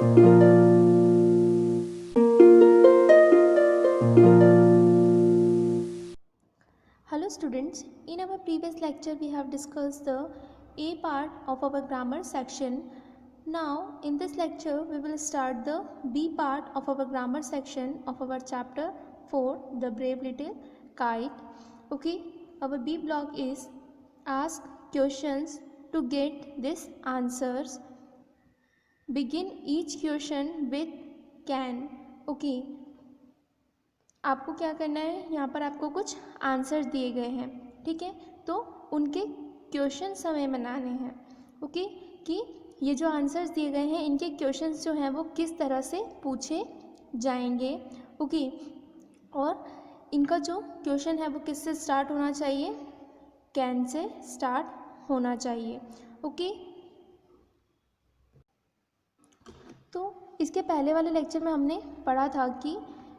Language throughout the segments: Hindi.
Hello students, in our previous lecture we have discussed the A part of our grammar section. Now in this lecture we will start the B part of our grammar section of our chapter 4, The Brave Little Kite. Okay, our B block is ask questions to get these answers. Begin each question with can. Okay, आपको क्या करना है, यहाँ पर आपको कुछ आंसर दिए गए हैं, ठीक है, तो उनके क्वेश्चन हमें बनाने हैं। ओके, कि ये जो आंसर्स दिए गए हैं इनके क्वेश्चंस जो हैं वो किस तरह से पूछे जाएंगे। ओके, और इनका जो क्वेश्चन है वो किससे स्टार्ट होना चाहिए, कैन से स्टार्ट होना चाहिए। ओके, तो इसके पहले वाले लेक्चर में हमने पढ़ा था कि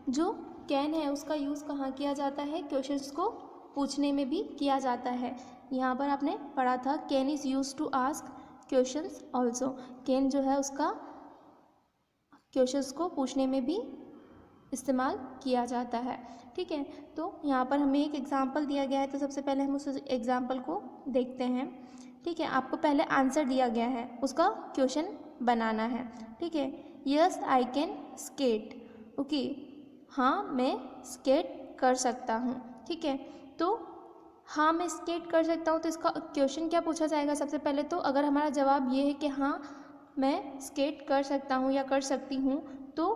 जो कैन है उसका यूज़ कहाँ किया जाता है, क्वेश्चंस को पूछने में भी किया जाता है। यहाँ पर आपने पढ़ा था can is used to ask questions also. Can जो है उसका क्वेश्चंस को पूछने में भी इस्तेमाल किया जाता है, ठीक है। तो यहाँ पर हमें एक एग्जाम्पल दिया गया है, तो सबसे पहले हम उस एग्जाम्पल को देखते हैं, ठीक है। आपको पहले आंसर दिया गया है, उसका क्वेश्चन बनाना है, ठीक है। Yes I can skate. Okay, हाँ मैं स्केट कर सकता हूँ, ठीक है। तो हाँ मैं स्केट कर सकता हूँ, तो इसका क्वेश्चन क्या पूछा जाएगा सबसे पहले। तो अगर हमारा जवाब ये है कि हाँ मैं स्केट कर सकता हूँ या कर सकती हूँ, तो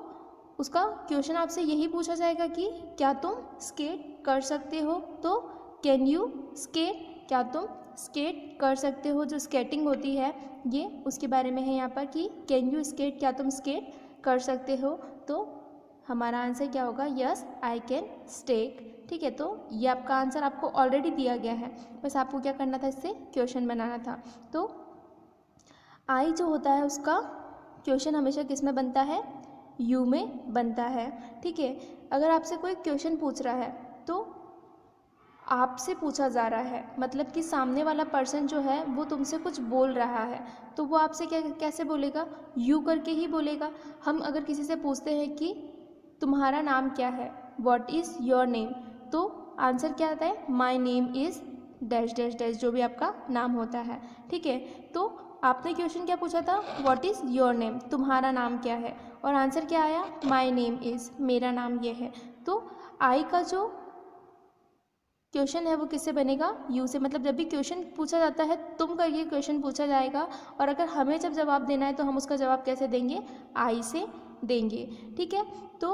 उसका क्वेश्चन आपसे यही पूछा जाएगा कि क्या तुम स्केट कर सकते हो। तो कैन यू स्केट, क्या तुम स्केट कर सकते हो, जो स्केटिंग होती है ये उसके बारे में है यहाँ पर कि कैन यू स्केट, क्या तुम स्केट कर सकते हो। तो हमारा आंसर क्या होगा, यस आई कैन स्केट, ठीक है। तो ये आपका आंसर आपको ऑलरेडी दिया गया है, बस आपको क्या करना था, इससे क्वेश्चन बनाना था। तो आई जो होता है उसका क्वेश्चन हमेशा किस में बनता है, यू में बनता है, ठीक है। अगर आपसे कोई क्वेश्चन पूछ रहा है तो आपसे पूछा जा रहा है, मतलब कि सामने वाला पर्सन जो है वो तुमसे कुछ बोल रहा है, तो वो आपसे क्या कैसे बोलेगा, यू करके ही बोलेगा। हम अगर किसी से पूछते हैं कि तुम्हारा नाम क्या है, व्हाट इज़ योर नेम, तो आंसर क्या आता है, my name is dash dash dash, जो भी आपका नाम होता है, ठीक है। तो आपने क्वेश्चन क्या पूछा था, व्हाट इज़ योर नेम, तुम्हारा नाम क्या है, और आंसर क्या आया, माई नेम इज़, मेरा नाम ये है। तो आई का जो क्वेश्चन है वो किससे बनेगा, यू से। मतलब जब भी क्वेश्चन पूछा जाता है तुम करके क्वेश्चन पूछा जाएगा, और अगर हमें जब जवाब देना है तो हम उसका जवाब कैसे देंगे, आई से देंगे, ठीक है। तो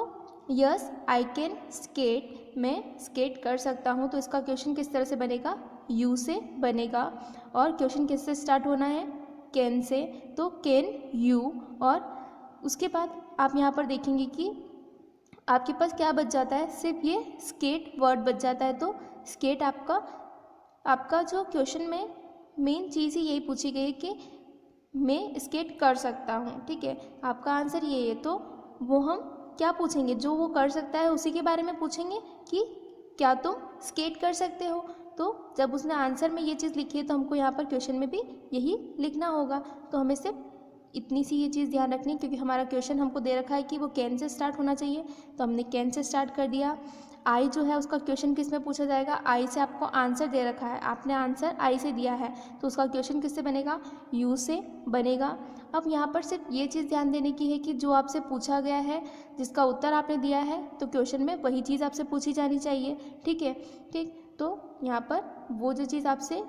यस आई कैन स्केट, मैं स्केट कर सकता हूँ, तो इसका क्वेश्चन किस तरह से बनेगा, यू से बनेगा। और क्वेश्चन किससे स्टार्ट होना है, कैन से, तो कैन यू। और उसके बाद आप यहाँ पर देखेंगे कि आपके पास क्या बच जाता है, सिर्फ ये स्केट वर्ड बच जाता है। तो स्केट आपका जो क्वेश्चन में मेन चीज़ ही यही पूछी गई है कि मैं स्केट कर सकता हूँ, ठीक है। आपका आंसर ये है, तो वो हम क्या पूछेंगे, जो वो कर सकता है उसी के बारे में पूछेंगे कि क्या तुम स्केट कर सकते हो। तो जब उसने आंसर में ये चीज़ लिखी है तो हमको यहाँ पर क्वेश्चन में भी यही लिखना होगा। तो हमें सिर्फ इतनी सी ये चीज़ ध्यान रखनी है, क्योंकि हमारा क्वेश्चन हमको दे रखा है कि वो कैन से स्टार्ट होना चाहिए, तो हमने कैन से स्टार्ट कर दिया। आई जो है उसका क्वेश्चन किस में पूछा जाएगा, आई से आपको आंसर दे रखा है, आपने आंसर आई से दिया है, तो उसका क्वेश्चन किससे बनेगा, यू से बनेगा। अब यहाँ पर सिर्फ ये चीज़ ध्यान देने की है कि जो आपसे पूछा गया है, जिसका उत्तर आपने दिया है, तो क्वेश्चन में वही चीज़ आपसे पूछी जानी चाहिए, ठीक है। ठीक, तो यहाँ पर वो जो चीज़ आपसे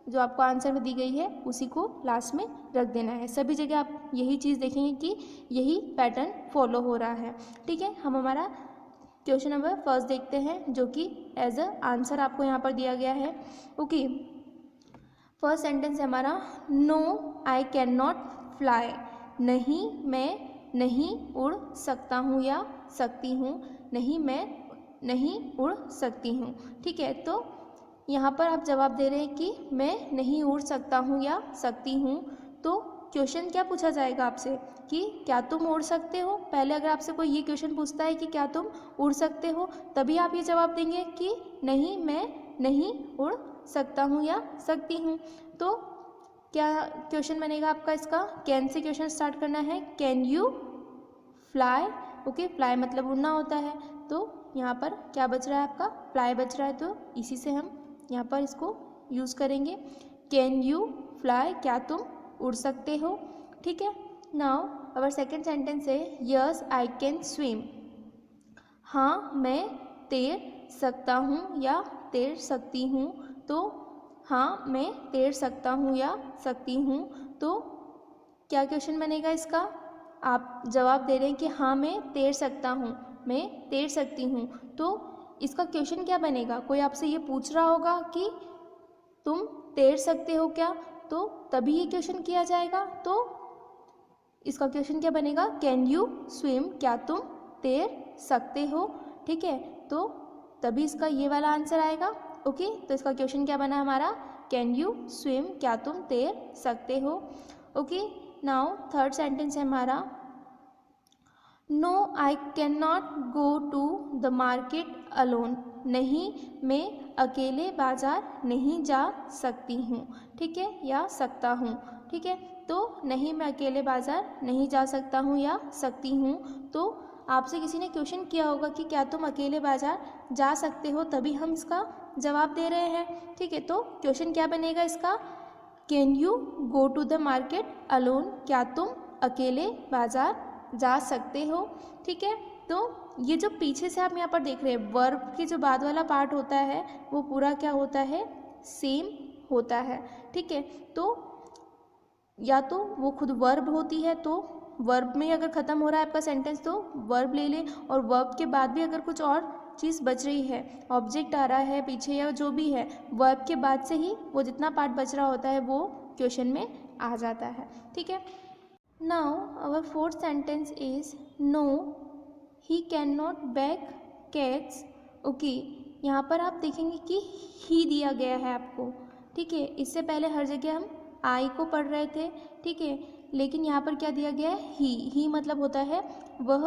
जो आपको आंसर में दी गई है उसी को लास्ट में रख देना है। सभी जगह आप यही चीज़ देखेंगे कि यही पैटर्न फॉलो हो रहा है, ठीक है। हम हमारा क्वेश्चन नंबर फर्स्ट देखते हैं, जो कि एज अ आंसर आपको यहाँ पर दिया गया है। ओके, फर्स्ट सेंटेंस है हमारा, no I can not fly, नहीं मैं नहीं उड़ सकता हूँ या सकती हूँ, नहीं मैं नहीं उड़ सकती हूँ, ठीक है। तो यहाँ पर आप जवाब दे रहे हैं कि मैं नहीं उड़ सकता हूँ या सकती हूँ, तो क्वेश्चन क्या पूछा जाएगा आपसे कि क्या तुम उड़ सकते हो। पहले अगर आपसे कोई ये क्वेश्चन पूछता है कि क्या तुम उड़ सकते हो, तभी आप ये जवाब देंगे कि नहीं मैं नहीं उड़ सकता हूँ या सकती हूँ। तो क्या क्वेश्चन बनेगा आपका, इसका कैन से क्वेश्चन स्टार्ट करना है, can you fly, okay, fly मतलब उड़ना होता है, तो यहाँ पर क्या बच रहा है आपका, फ्लाई बच रहा है, तो इसी से हम यहाँ पर इसको यूज़ करेंगे। कैन यू फ्लाई, क्या तुम उड़ सकते हो, ठीक है। नाउ अवर सेकेंड सेंटेंस है यस आई कैन स्विम, हाँ मैं तैर सकता हूँ या तैर सकती हूँ, तो हाँ मैं तैर सकता हूँ या सकती हूँ, तो क्या क्वेश्चन बनेगा इसका, आप जवाब दे रहे हैं कि हाँ मैं तैर सकता हूँ, मैं तैर सकती हूँ, तो इसका क्वेश्चन क्या बनेगा, कोई आपसे ये पूछ रहा होगा कि तुम तैर सकते हो क्या, तो तभी ये क्वेश्चन किया जाएगा, तो इसका क्वेश्चन क्या बनेगा, कैन यू स्विम, क्या तुम तैर सकते हो, ठीक है, तो तभी इसका ये वाला आंसर आएगा, ओके। तो इसका क्वेश्चन क्या बना हमारा, कैन यू स्विम, क्या तुम तैर सकते हो, ओके। नाउ थर्ड सेंटेंस है हमारा no I can not go to the market alone, नहीं मैं अकेले बाज़ार नहीं जा सकती हूँ, ठीक है, या सकता हूँ, ठीक है, तो नहीं मैं अकेले बाज़ार नहीं जा सकता हूँ या सकती हूँ, तो आपसे किसी ने क्वेश्चन किया होगा कि क्या तुम अकेले बाज़ार जा सकते हो, तभी हम इसका जवाब दे रहे हैं, ठीक है। तो क्वेश्चन क्या बनेगा इसका, can you go to the market alone, क्या तुम अकेले बाज़ार जा सकते हो, ठीक है। तो ये जो पीछे से आप यहाँ पर देख रहे हैं वर्ब के जो बाद वाला पार्ट होता है वो पूरा क्या होता है, सेम होता है, ठीक है। तो या तो वो खुद वर्ब होती है, तो वर्ब में अगर ख़त्म हो रहा है आपका सेंटेंस तो वर्ब ले लें, और वर्ब के बाद भी अगर कुछ और चीज़ बच रही है, ऑब्जेक्ट आ रहा है पीछे या जो भी है, वर्ब के बाद से ही वो जितना पार्ट बच रहा होता है वो क्वेश्चन में आ जाता है, ठीक है। Now our fourth sentence is no he can not bake cakes, okay. यहाँ पर आप देखेंगे कि ही दिया गया है आपको, ठीक है, इससे पहले हर जगह हम आई को पढ़ रहे थे, ठीक है, लेकिन यहाँ पर क्या दिया गया है, ही मतलब होता है वह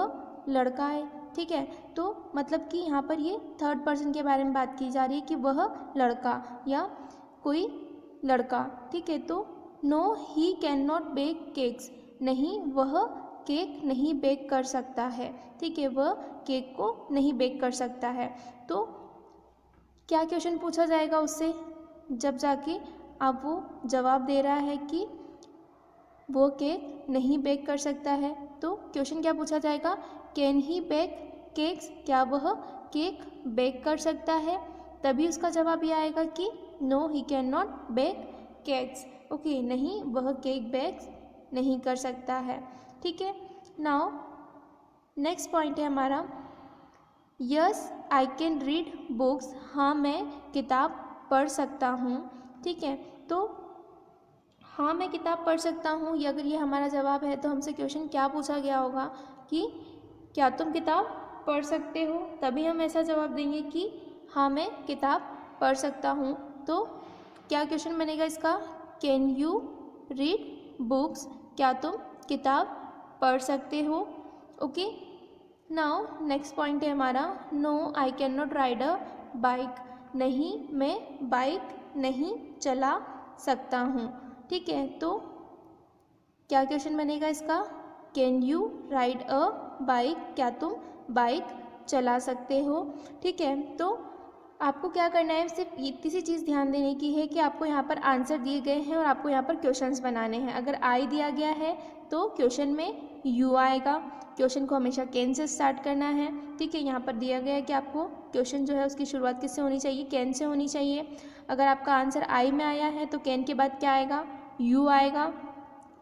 लड़का है, ठीक है, तो मतलब कि यहाँ पर ये थर्ड पर्सन के बारे में बात की जा रही है कि वह लड़का या कोई लड़का, ठीक है। तो no he can not bake cakes, नहीं वह केक नहीं बेक कर सकता है, ठीक है, वह केक को नहीं बेक कर सकता है, तो क्या क्वेश्चन पूछा जाएगा उससे, जब जाके अब वो जवाब दे रहा है कि वो केक नहीं बेक कर सकता है, तो क्वेश्चन क्या पूछा जाएगा, कैन ही बेक केक्स, क्या वह केक बेक कर सकता है, तभी उसका जवाब ये आएगा कि no he can not bake cakes, okay, नहीं वह केक बेक नहीं कर सकता है, ठीक है। नाउ नेक्स्ट पॉइंट है हमारा yes I can read books, हाँ मैं किताब पढ़ सकता हूँ, ठीक है, तो हाँ मैं किताब पढ़ सकता हूँ, ये अगर ये हमारा जवाब है तो हमसे क्वेश्चन क्या पूछा गया होगा कि क्या तुम किताब पढ़ सकते हो, तभी हम ऐसा जवाब देंगे कि हाँ मैं किताब पढ़ सकता हूँ, तो क्या क्वेश्चन बनेगा इसका, कैन यू रीड बुक्स, क्या तुम किताब पढ़ सकते हो, ओके। नाउ नेक्स्ट पॉइंट है हमारा no I can not ride a bike, नहीं मैं बाइक नहीं चला सकता हूँ, ठीक है, तो क्या क्वेश्चन बनेगा इसका, can you ride a bike, क्या तुम बाइक चला सकते हो, ठीक है। तो आपको क्या करना है, सिर्फ इतनी सी चीज़ ध्यान देने की है कि आपको यहाँ पर आंसर दिए गए हैं और आपको यहाँ पर क्वेश्चंस बनाने हैं। अगर आई दिया गया है तो क्वेश्चन में यू आएगा, क्वेश्चन को हमेशा कैन से स्टार्ट करना है, ठीक है। यहाँ पर दिया गया है कि आपको क्वेश्चन जो है उसकी शुरुआत किससे होनी चाहिए, कैन से होनी चाहिए। अगर आपका आंसर आई में आया है तो कैन के बाद क्या आएगा, यू आएगा,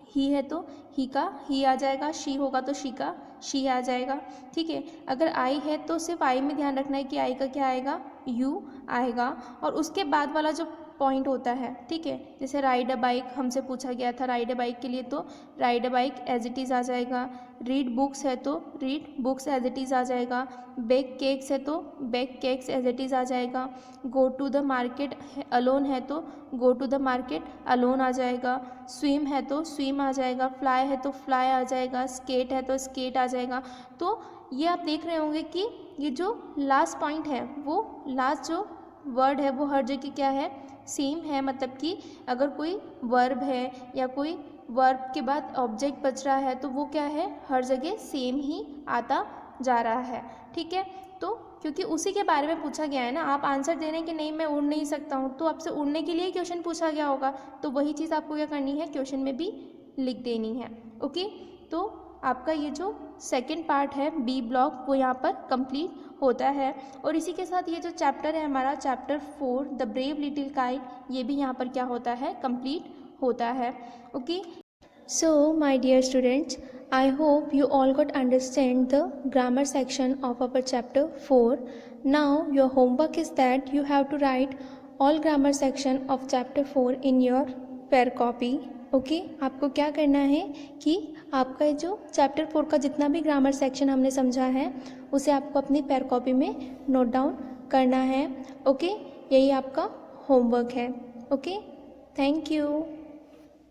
ही है तो ही का ही आ जाएगा, शी होगा तो शी का शी आ जाएगा, ठीक है। अगर आई है तो सिर्फ आई में ध्यान रखना है कि आई का क्या आएगा, यू आएगा, और उसके बाद वाला जो पॉइंट होता है, ठीक है, जैसे राइड अ बाइक हमसे पूछा गया था, राइड अ बाइक के लिए तो ride a bike as it is आ जाएगा, रीड बुक्स है तो read books as it is आ जाएगा, बेक केक्स है तो bake cakes as it is आ जाएगा, go to the market alone है तो go to the market alone आ जाएगा, स्विम है तो स्विम आ जाएगा, फ्लाई है तो फ्लाई आ जाएगा, स्केट है तो स्केट आ जाएगा। तो ये आप देख रहे होंगे कि ये जो लास्ट पॉइंट है वो लास्ट जो वर्ड है वो हर जगह क्या है, सेम है, मतलब कि अगर कोई वर्ब है या कोई वर्ब के बाद ऑब्जेक्ट बच रहा है तो वो क्या है, हर जगह सेम ही आता जा रहा है। ठीक है, तो क्योंकि उसी के बारे में पूछा गया है ना, आप आंसर दे रहे हैं कि नहीं मैं उड़ नहीं सकता हूँ, तो आपसे उड़ने के लिए क्वेश्चन पूछा गया होगा, तो वही चीज़ आपको क्या करनी है, क्वेश्चन में भी लिख देनी है। ओके, तो आपका ये जो सेकंड पार्ट है बी ब्लॉक वो यहाँ पर कंप्लीट होता है। और इसी के साथ ये जो चैप्टर है हमारा chapter 4 the brave little kite, ये भी यहाँ पर क्या होता है, कंप्लीट होता है। Okay, so my dear students, I hope you all got understand the grammar section of our chapter 4. Now your homework is that you have to write all grammar section of chapter 4 in your pair copy. Okay, आपको क्या करना है कि आपका जो चैप्टर 4 का जितना भी ग्रामर सेक्शन हमने समझा है उसे आपको अपनी पेयर कॉपी में नोट डाउन करना है। ओके, यही आपका होमवर्क है। Okay, thank you.